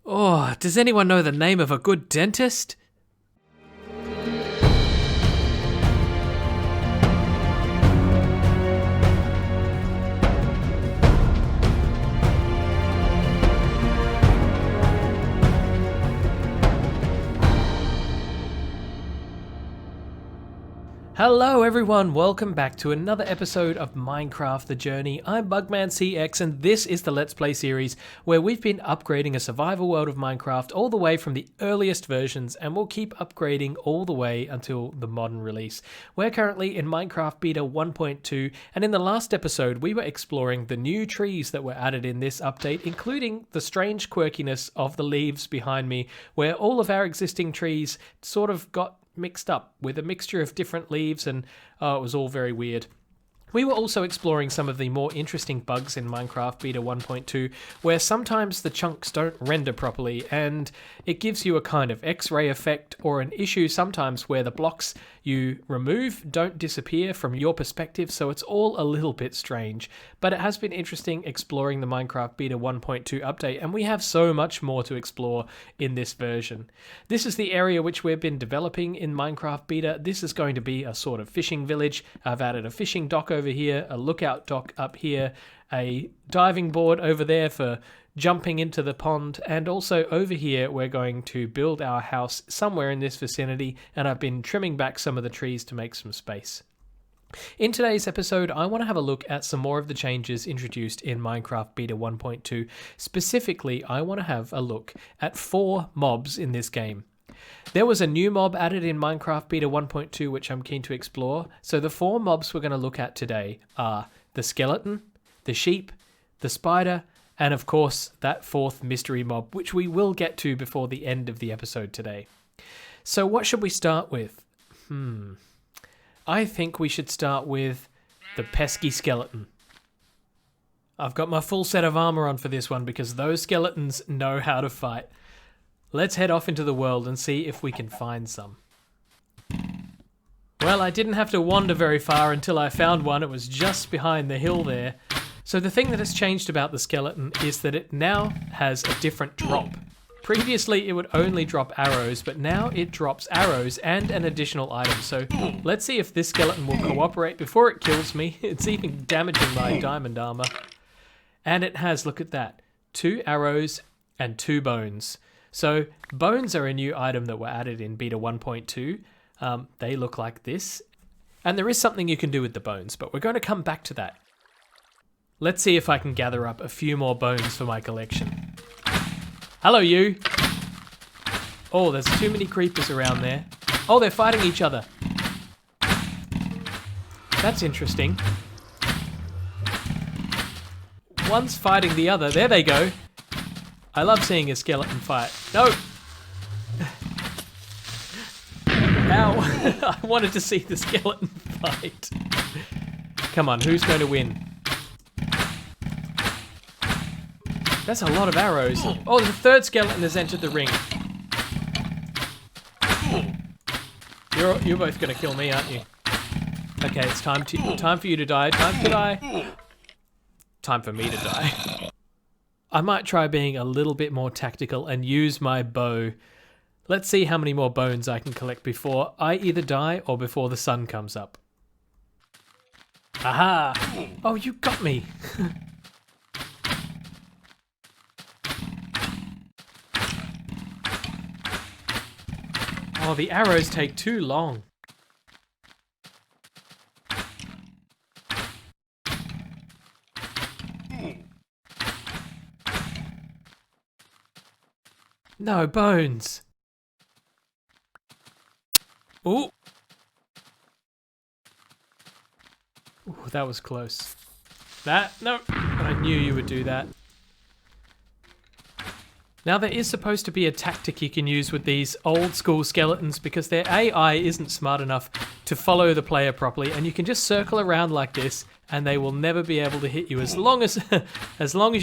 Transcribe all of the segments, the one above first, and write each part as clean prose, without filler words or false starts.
Oh, does anyone know the name of a good dentist? Hello everyone, welcome back to another episode of Minecraft The Journey. I'm bugmancx and this is the Let's Play series where we've been upgrading a survival world of Minecraft all the way from the earliest versions, and we'll keep upgrading all the way until the modern release. We're currently in Minecraft Beta 1.2, and in the last episode we were exploring the new trees that were added in this update, including the strange quirkiness of the leaves behind me, where all of our existing trees sort of got mixed up with a mixture of different leaves, and it was all very weird. We were also exploring some of the more interesting bugs in Minecraft Beta 1.2, where sometimes the chunks don't render properly, and it gives you a kind of X-ray effect, or an issue sometimes where the blocks you remove don't disappear from your perspective, so it's all a little bit strange. But it has been interesting exploring the Minecraft Beta 1.2 update, and we have so much more to explore in this version. This is the area which we've been developing in Minecraft Beta. This is going to be a sort of fishing village. I've added a fishing dock over here, a lookout dock up here, a diving board over there for jumping into the pond, and also over here we're going to build our house somewhere in this vicinity, and I've been trimming back some of the trees to make some space. In today's episode, I want to have a look at some more of the changes introduced in Minecraft Beta 1.2. Specifically, I want to have a look at 4 mobs in this game. There was a new mob added in Minecraft Beta 1.2 which I'm keen to explore. So the 4 mobs we're going to look at today are the skeleton, the sheep, the spider, and of course that 4th mystery mob, which we will get to before the end of the episode today. So what should we start with? I think we should start with the pesky skeleton. I've got my full set of armor on for this one because those skeletons know how to fight. Let's head off into the world and see if we can find some. Well, I didn't have to wander very far until I found one. It was just behind the hill there. So the thing that has changed about the skeleton is that it now has a different drop. Previously, it would only drop arrows, but now it drops arrows and an additional item. So let's see if this skeleton will cooperate before it kills me. It's even damaging my diamond armor. And it has, look at that, 2 arrows and 2 bones. So bones are a new item that were added in Beta 1.2. They look like this. And there is something you can do with the bones, but we're going to come back to that. Let's see if I can gather up a few more bones for my collection. Hello, you. Oh, there's too many creepers around there. Oh, they're fighting each other. That's interesting. One's fighting the other. There they go. I love seeing a skeleton fight. No! Ow! I wanted to see the skeleton fight. Come on, who's going to win? That's a lot of arrows. Oh, the 3rd skeleton has entered the ring. You're both going to kill me, aren't you? Okay, it's time for you to die. Time to die. Time for me to die. I might try being a little bit more tactical and use my bow. Let's see how many more bones I can collect before I either die or before the sun comes up. Aha! Oh, you got me! Oh, the arrows take too long. No bones. Ooh. Ooh, that was close. No, I knew you would do that. Now there is supposed to be a tactic you can use with these old school skeletons because their AI isn't smart enough to follow the player properly, and you can just circle around like this and they will never be able to hit you as long as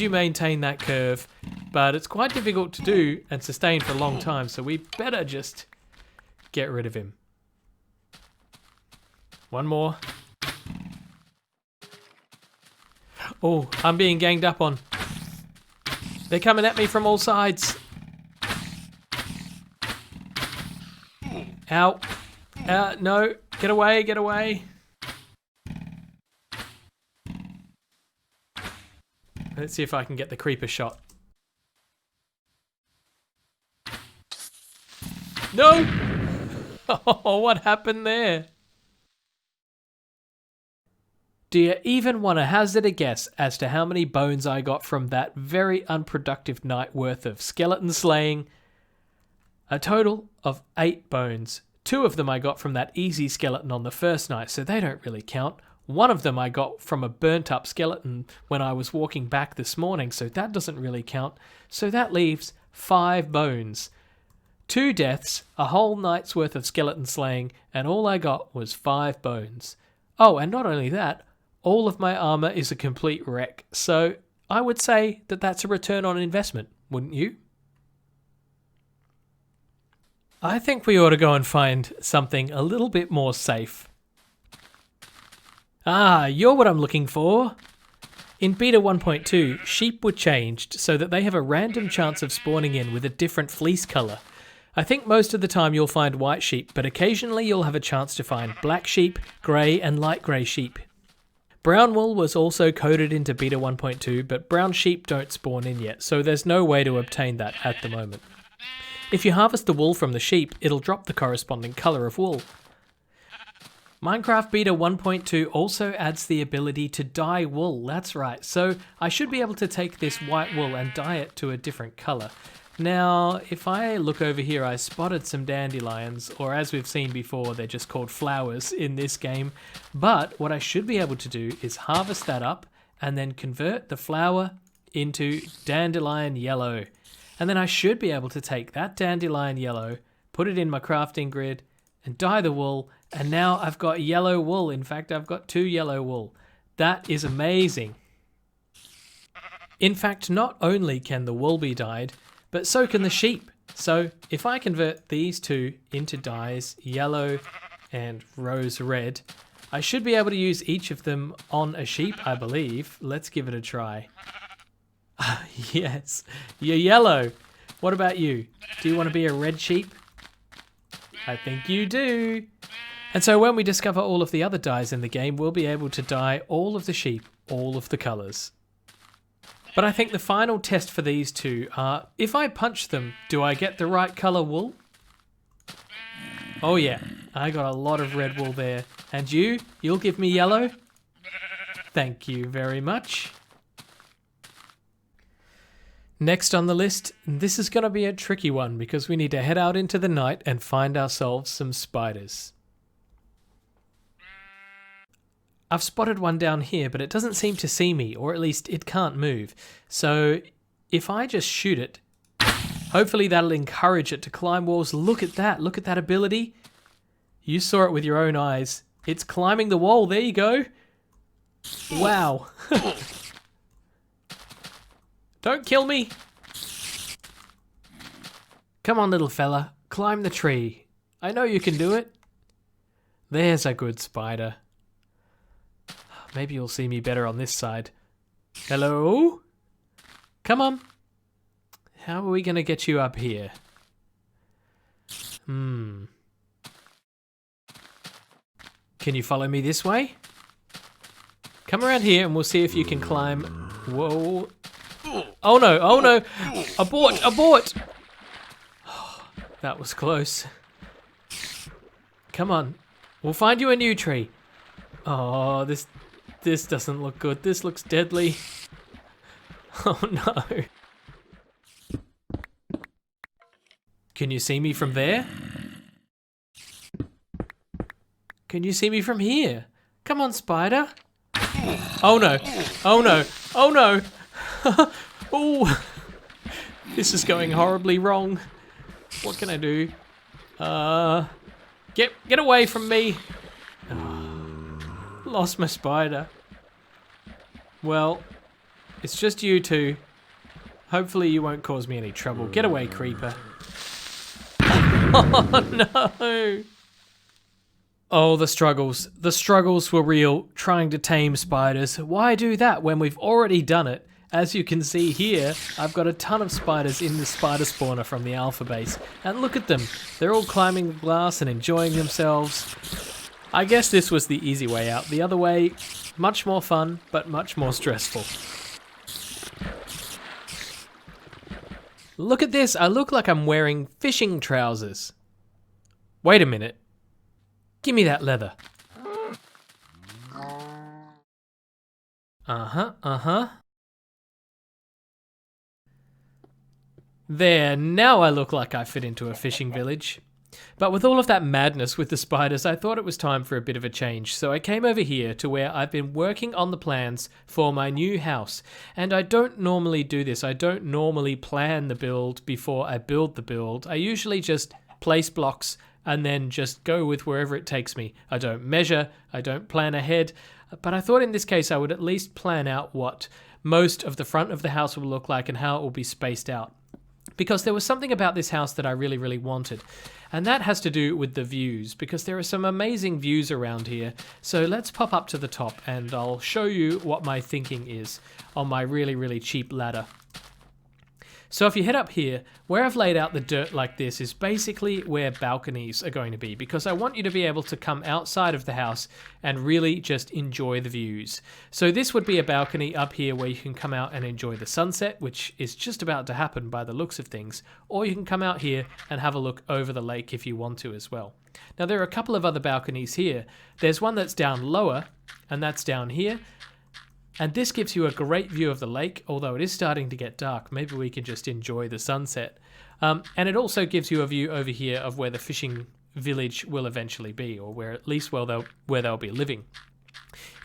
you maintain that curve. But it's quite difficult to do and sustain for a long time, so we better just get rid of him. One more. Oh, I'm being ganged up on. They're coming at me from all sides. Ow. No. Get away, get away. Let's see if I can get the creeper shot. No! Oh, what happened there? Do you even want to hazard a guess as to how many bones I got from that very unproductive night worth of skeleton slaying? A total of 8 bones. 2 of them I got from that easy skeleton on the first night, so they don't really count. 1 of them I got from a burnt up skeleton when I was walking back this morning, so that doesn't really count. So that leaves 5 bones. 2 deaths, a whole night's worth of skeleton slaying, and all I got was 5 bones. Oh, and not only that, all of my armor is a complete wreck, so I would say that that's a return on investment, wouldn't you? I think we ought to go and find something a little bit more safe. Ah, you're what I'm looking for. In Beta 1.2, sheep were changed so that they have a random chance of spawning in with a different fleece colour. I think most of the time you'll find white sheep, but occasionally you'll have a chance to find black sheep, grey and light grey sheep. Brown wool was also coded into Beta 1.2, but brown sheep don't spawn in yet, so there's no way to obtain that at the moment. If you harvest the wool from the sheep, it'll drop the corresponding colour of wool. Minecraft Beta 1.2 also adds the ability to dye wool, that's right, so I should be able to take this white wool and dye it to a different colour. Now, if I look over here, I spotted some dandelions, or as we've seen before, they're just called flowers in this game. But what I should be able to do is harvest that up and then convert the flower into dandelion yellow. And then I should be able to take that dandelion yellow, put it in my crafting grid, and dye the wool. And now I've got yellow wool. In fact, I've got 2 yellow wool. That is amazing. In fact, not only can the wool be dyed, but so can the sheep. So if I convert these 2 into dyes, yellow and rose red, I should be able to use each of them on a sheep, I believe. Let's give it a try. Yes, you're yellow. What about you? Do you want to be a red sheep? I think you do. And so when we discover all of the other dyes in the game, we'll be able to dye all of the sheep, all of the colours. But I think the final test for these 2 are, if I punch them, do I get the right colour wool? Oh yeah, I got a lot of red wool there. And you'll give me yellow? Thank you very much. Next on the list, this is going to be a tricky one because we need to head out into the night and find ourselves some spiders. I've spotted one down here, but it doesn't seem to see me, or at least it can't move. So if I just shoot it, hopefully that'll encourage it to climb walls. Look at that ability. You saw it with your own eyes. It's climbing the wall, there you go. Wow. Don't kill me. Come on, little fella, climb the tree. I know you can do it. There's a good spider. Maybe you'll see me better on this side. Hello? Come on. How are we going to get you up here? Can you follow me this way? Come around here and we'll see if you can climb. Whoa. Oh no, oh no. Abort, abort. Oh, that was close. Come on. We'll find you a new tree. Oh, this doesn't look good. This looks deadly. Oh no. Can you see me from there? Can you see me from here? Come on, spider. Oh no. Oh no. Oh no. Oh. This is going horribly wrong. What can I do? Get away from me. Lost my spider. Well, it's just you 2. Hopefully you won't cause me any trouble. Get away, creeper. Oh no! Oh, the struggles. The struggles were real, trying to tame spiders. Why do that when we've already done it As you can see here, I've got a ton of spiders in the spider spawner from the alpha base. And look at them. They're all climbing the glass and enjoying themselves. I guess this was the easy way out. The other way, much more fun, but much more stressful. Look at this. I look like I'm wearing fishing trousers. Wait a minute. Give me that leather. Uh-huh. There, now I look like I fit into a fishing village. But with all of that madness with the spiders, I thought it was time for a bit of a change. So I came over here to where I've been working on the plans for my new house. And I don't normally do this. I don't normally plan the build before I build the build. I usually just place blocks and then just go with wherever it takes me. I don't measure, I don't plan ahead. But I thought in this case I would at least plan out what most of the front of the house will look like and how it will be spaced out. Because there was something about this house that I really wanted. And that has to do with the views, because there are some amazing views around here. So let's pop up to the top and I'll show you what my thinking is on my really cheap ladder. So if you head up here, where I've laid out the dirt like this is basically where balconies are going to be, because I want you to be able to come outside of the house and really just enjoy the views. So this would be a balcony up here where you can come out and enjoy the sunset, which is just about to happen by the looks of things, or you can come out here and have a look over the lake if you want to as well. Now there are a couple of other balconies here. There's one that's down lower, and that's down here. And this gives you a great view of the lake, although it is starting to get dark. Maybe we can just enjoy the sunset. And it also gives you a view over here of where the fishing village will eventually be, or where at least where they'll be living.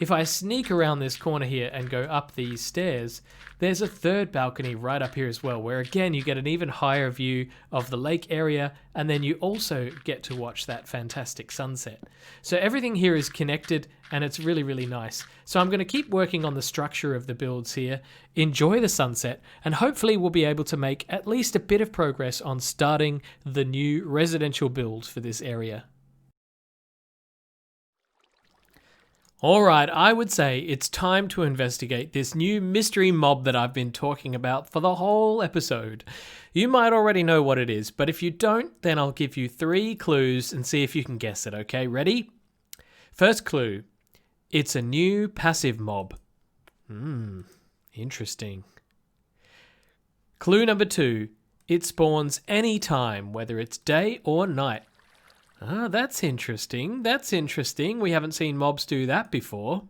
If I sneak around this corner here and go up these stairs, there's a third balcony right up here as well, where again you get an even higher view of the lake area, and then you also get to watch that fantastic sunset. So everything here is connected and it's really nice. So I'm going to keep working on the structure of the builds here, enjoy the sunset, and hopefully we'll be able to make at least a bit of progress on starting the new residential build for this area. Alright, I would say it's time to investigate this new mystery mob that I've been talking about for the whole episode. You might already know what it is, but if you don't, then I'll give you 3 clues and see if you can guess it, okay? Ready? First clue, it's a new passive mob. Interesting. Clue number 2, it spawns any time, whether it's day or night. Ah, that's interesting. We haven't seen mobs do that before.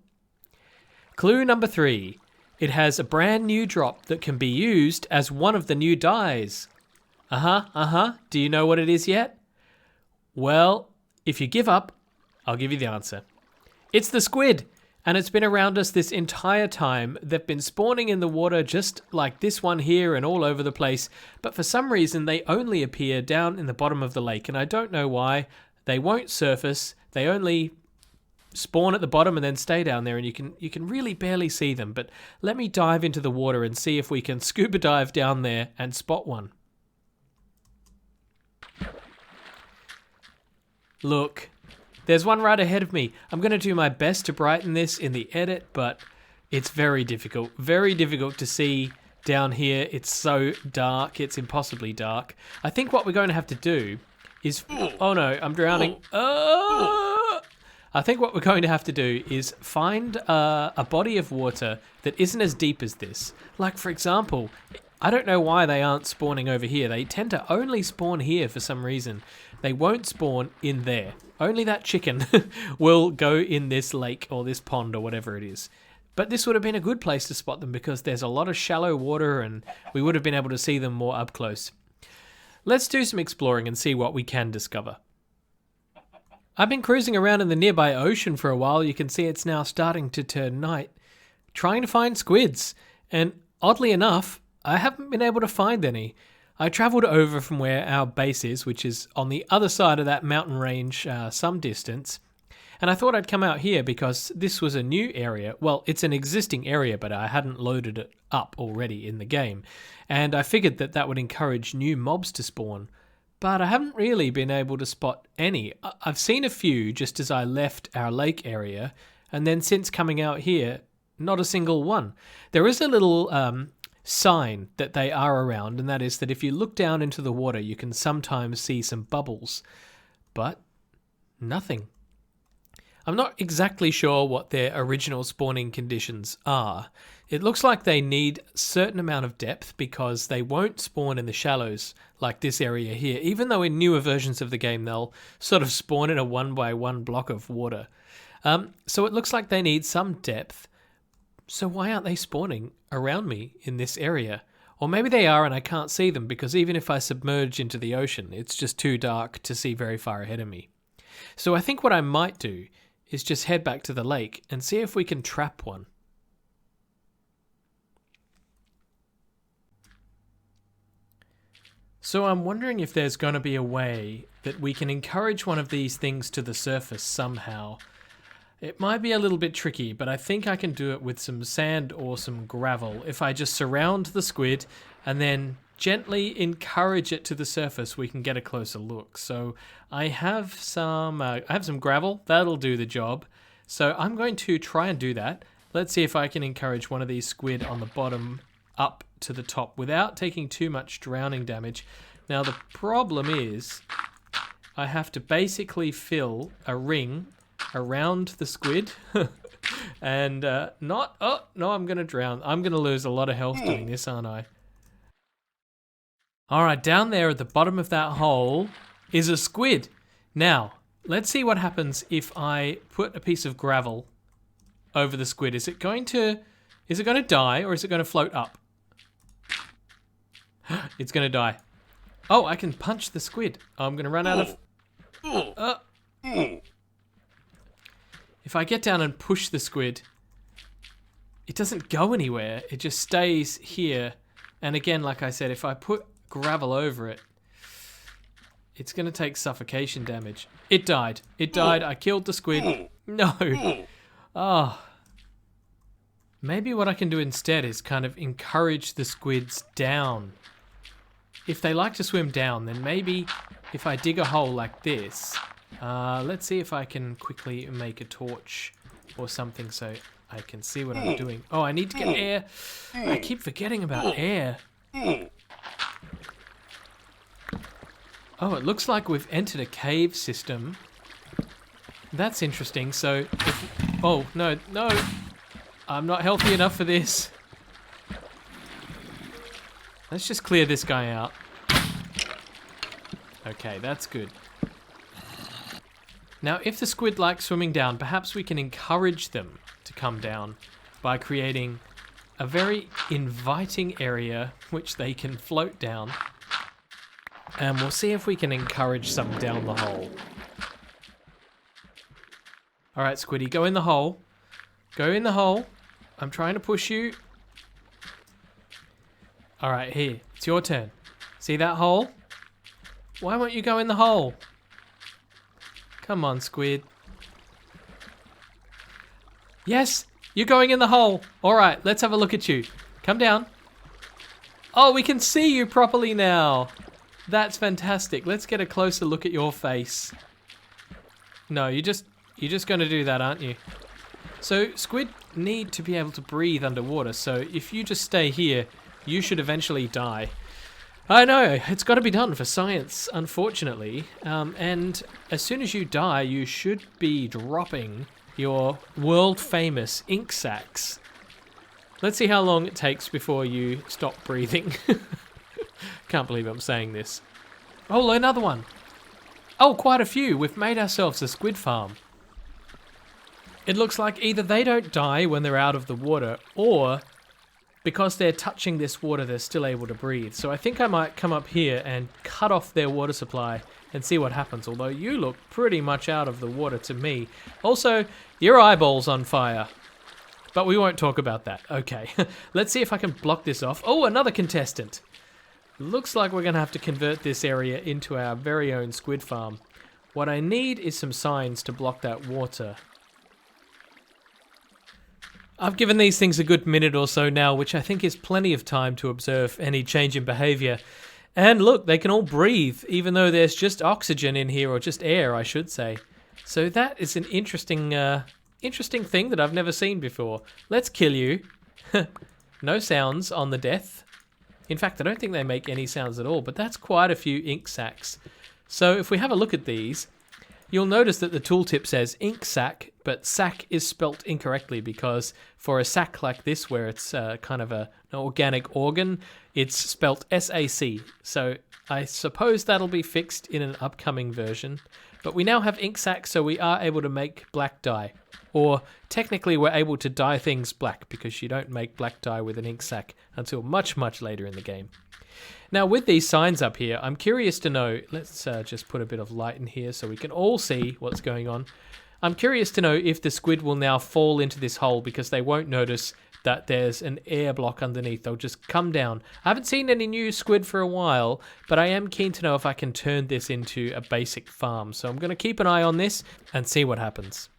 Clue number 3. It has a brand new drop that can be used as one of the new dyes. Do you know what it is yet? Well, if you give up, I'll give you the answer. It's the squid, and it's been around us this entire time. They've been spawning in the water just like this one here and all over the place, but for some reason they only appear down in the bottom of the lake, and I don't know why. They won't surface, they only spawn at the bottom and then stay down there, and you can really barely see them. But let me dive into the water and see if we can scuba dive down there and spot one. Look, there's one right ahead of me. I'm going to do my best to brighten this in the edit, but it's very difficult to see down here. It's so dark, it's impossibly dark. I think what we're going to have to do is... Oh no, I'm drowning. I think what we're going to have to do is find a body of water that isn't as deep as this. Like, for example, I don't know why they aren't spawning over here. They tend to only spawn here for some reason. They won't spawn in there. Only that chicken will go in this lake or this pond or whatever it is. But this would have been a good place to spot them because there's a lot of shallow water and we would have been able to see them more up close. Let's do some exploring and see what we can discover. I've been cruising around in the nearby ocean for a while. You can see it's now starting to turn night, trying to find squids. And oddly enough, I haven't been able to find any. I travelled over from where our base is, which is on the other side of that mountain range some distance. And I thought I'd come out here because this was a new area. Well, it's an existing area, but I hadn't loaded it up already in the game. And I figured that that would encourage new mobs to spawn. But I haven't really been able to spot any. I've seen a few just as I left our lake area. And then since coming out here, not a single one. There is a little sign that they are around, and that is that if you look down into the water, you can sometimes see some bubbles, but nothing. I'm not exactly sure what their original spawning conditions are. It looks like they need a certain amount of depth because they won't spawn in the shallows like this area here, even though in newer versions of the game they'll sort of spawn in a 1x1 block of water. So it looks like they need some depth. So why aren't they spawning around me in this area? Or maybe they are and I can't see them because even if I submerge into the ocean, it's just too dark to see very far ahead of me. So I think what I might do is just head back to the lake and see if we can trap one. So I'm wondering if there's going to be a way that we can encourage one of these things to the surface somehow. It might be a little bit tricky, but I think I can do it with some sand or some gravel. If I just surround the squid and then gently encourage it to the surface, we can get a closer look. So I have some gravel. That'll do the job. So I'm going to try and do that. Let's see if I can encourage one of these squid on the bottom up to the top without taking too much drowning damage. Now the problem is I have to basically fill a ring around the squid and oh no, I'm gonna drown. I'm gonna lose a lot of health doing this, aren't I? Alright, down there at the bottom of that hole is a squid. Now let's see what happens if I put a piece of gravel over the squid. Is it going to die or is it going to float up? It's going to die. Oh, I can punch the squid. I'm going to run out of... If I get down and push the squid, it doesn't go anywhere. It just stays here. And again, like I said, if I put gravel over it, it's going to take suffocation damage. It died. It died. I killed the squid. No. Oh. Maybe what I can do instead is kind of encourage the squids down. If they like to swim down, then maybe if I dig a hole like this, let's see if I can quickly make a torch or something so I can see what I'm doing. Oh, I need to get air. I keep forgetting about air. Oh, it looks like we've entered a cave system. That's interesting. So, oh, no. I'm not healthy enough for this. Let's just clear this guy out. Okay, that's good. Now, if the squid like swimming down, perhaps we can encourage them to come down by creating a very inviting area which they can float down. And we'll see if we can encourage some down the hole. Alright, Squiddy, go in the hole. Go in the hole. I'm trying to push you. Alright, here. It's your turn. See that hole? Why won't you go in the hole? Come on, squid. Yes, you're going in the hole. Alright, let's have a look at you. Come down. Oh, we can see you properly now. That's fantastic. Let's get a closer look at your face. No, you're just going to do that, aren't you? So, squid need to be able to breathe underwater, so if you just stay here, you should eventually die. I know, it's got to be done for science, unfortunately. And as soon as you die, you should be dropping your world-famous ink sacs. Let's see how long it takes before you stop breathing. Can't believe I'm saying this. Oh, another one. Oh, quite a few. We've made ourselves a squid farm. It looks like either they don't die when they're out of the water, or because they're touching this water, they're still able to breathe. So I think I might come up here and cut off their water supply and see what happens, although you look pretty much out of the water to me. Also, your eyeball's on fire. But we won't talk about that. Okay, let's see if I can block this off. Oh, another contestant. Looks like we're going to have to convert this area into our very own squid farm. What I need is some signs to block that water. I've given these things a good minute or so now, which I think is plenty of time to observe any change in behavior. And look, they can all breathe, even though there's just oxygen in here, or just air, I should say. So that is an interesting interesting thing that I've never seen before. Let's kill you. No sounds on the death. In fact, I don't think they make any sounds at all, but that's quite a few ink sacs. So if we have a look at these, you'll notice that the tooltip says ink sac, but sac is spelt incorrectly because for a sac like this, where it's kind of an organic organ, it's spelt SAC. So I suppose that'll be fixed in an upcoming version. But we now have ink sac, so we are able to make black dye. Or technically we're able to dye things black because you don't make black dye with an ink sac until much, much later in the game. Now with these signs up here, I'm curious to know, let's just put a bit of light in here so we can all see what's going on. I'm curious to know if the squid will now fall into this hole because they won't notice that there's an air block underneath. They'll just come down. I haven't seen any new squid for a while, but I am keen to know if I can turn this into a basic farm. So I'm going to keep an eye on this and see what happens.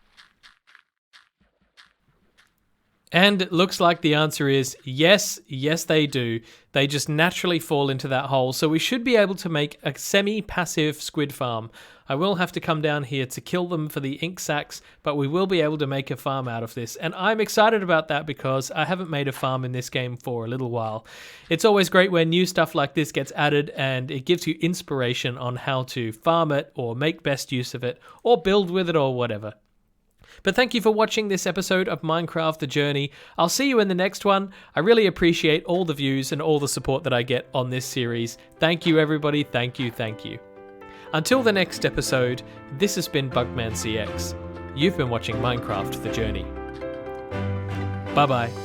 And it looks like the answer is yes, yes they do. They just naturally fall into that hole. So we should be able to make a semi-passive squid farm. I will have to come down here to kill them for the ink sacs, but we will be able to make a farm out of this. And I'm excited about that because I haven't made a farm in this game for a little while. It's always great when new stuff like this gets added and it gives you inspiration on how to farm it or make best use of it or build with it or whatever. But thank you for watching this episode of Minecraft The Journey. I'll see you in the next one. I really appreciate all the views and all the support that I get on this series. Thank you everybody, thank you, thank you. Until the next episode, this has been bugmancx. You've been watching Minecraft The Journey. Bye bye.